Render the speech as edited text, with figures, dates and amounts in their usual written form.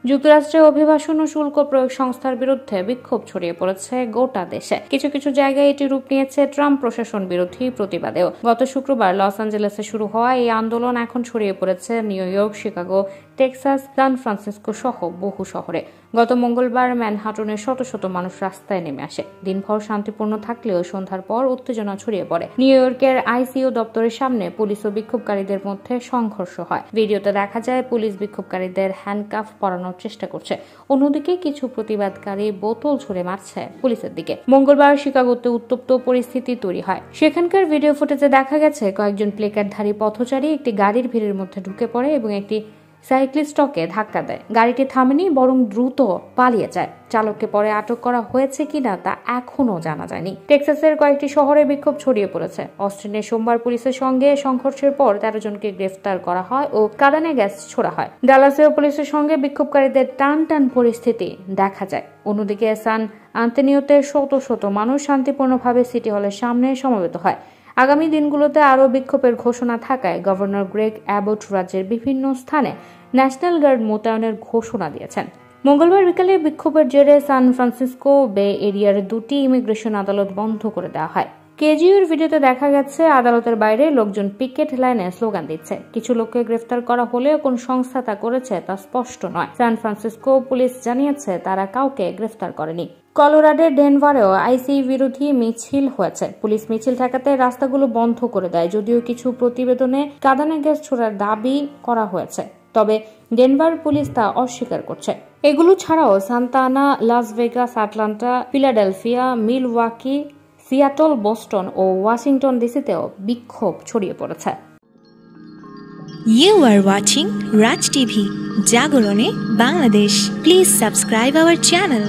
যুক্তরাষ্ট্রে অভিবাসন ও শুল্ক প্রয়োগ সংস্থার বিরুদ্ধে বিক্ষোভ ছড়িয়ে পড়েছে গোটা দেশে। কিছু কিছু জায়গায় এটি রূপ নিয়েছে ট্রাম্প প্রশাসন বিরোধী প্রতিবাদেও। গত শুক্রবার লস অ্যাঞ্জেলেসে শুরু হওয়া এই আন্দোলন এখন ছড়িয়ে পড়েছে New York, Chicago, Texas, San Francisco সহ বহু শহরে। গত মঙ্গলবার ম্যানহাটনে শত শত মানুষ রাস্তায় নেমে আসে। দিনভর শান্তিপূর্ণ থাকলেও সন্ধ্যার পর উত্তেজনা ছড়িয়ে পড়ে। নিউ ইয়র্কের আইসিও দপ্তরের সামনে পুলিশ ও বিক্ষোভকারীদের মধ্যে সংঘর্ষ হয়। ভিডিওতে দেখা যায় পুলিশ বিক্ষোভকারীদের হ্যান্ডকাফ পরানোর চেষ্টা করছে। অন্যদিকে কিছু প্রতিবাদকারী বোতল ছুড়ে মারছে পুলিশের দিকে। মঙ্গলবার শিকাগোতে উত্তপ্ত পরিস্থিতি তৈরি হয়। সেখানকার ভিডিও ফুটেজে দেখা গেছে কয়েকজন প্লেকার্ডধারী পথচারী একটি গাড়ির ভিড়ের মধ্যে ঢুকে পড়ে এবং একটি সাইক্লিস্টকে ধাক্কা দেয়। গাড়িটি থামেনি, বরং দ্রুত পালিয়ে যায়। চালককে পরে আটক করা হয়েছে কিনা তা এখনো জানা যায়নি। টেক্সাসের কয়েকটি শহরে বিক্ষোভ ছড়িয়ে পড়েছে। অস্টিনে সোমবার পুলিশের সঙ্গে সংঘর্ষের পর 13 জনকে গ্রেফতার করা হয় ও কাঁদানে গ্যাস ছোড়া হয়। ডালাসেও পুলিশের সঙ্গে বিক্ষোভকারীদের টান পরিস্থিতি দেখা যায়। অন্যদিকে সান আন্তোনিওতে শত শত মানুষ শান্তিপূর্ণভাবে সিটি হলের সামনে সমবেত হয়। আগামী দিনগুলোতে আরও বিক্ষোভের ঘোষণা থাকায় গভর্নর গ্রেগ অ্যাবট রাজ্যের বিভিন্ন স্থানে ন্যাশনাল গার্ড মোতায়েনের ঘোষণা দিয়েছেন। মঙ্গলবার বিকালে বিক্ষোভের জেরে সান ফ্রান্সিসকো বে এরিয়ার 2টি ইমিগ্রেশন আদালত বন্ধ করে দেওয়া হয়। কেজিউর ভিডিওতে দেখা গেছে আদালতের বাইরে লোকজন পিকেট লাইনে স্লোগান দিচ্ছে। কিছু লোককে গ্রেফতার করা হলেও কোন সংস্থা তা করেছে তা স্পষ্ট নয়। সান ফ্রান্সিসকো পুলিশ জানিয়েছে তারা কাউকে গ্রেফতার করেনি। কলোরাডোর ডেনভারেও আইসি বিরোধী মিছিল হয়েছে। পুলিশ মিছিল ঠেকাতে রাস্তাগুলো বন্ধ করে দেয়। যদিও কিছু প্রতিবেদনে কাঁদানে গ্যাস ছোড়ার দাবি করা হয়েছে, তবে ডেনভার পুলিশ তা অস্বীকার করছে। এগুলো ছাড়াও Santa Ana, Las Vegas, Atlanta, Philadelphia, Milwaukee, Seattle, Boston ও ওয়াশিংটন ডিসিতেও বিক্ষোভ ছড়িয়ে পড়েছে। You are watching Raj TV, জাগরণে Bangladesh. Please subscribe our channel.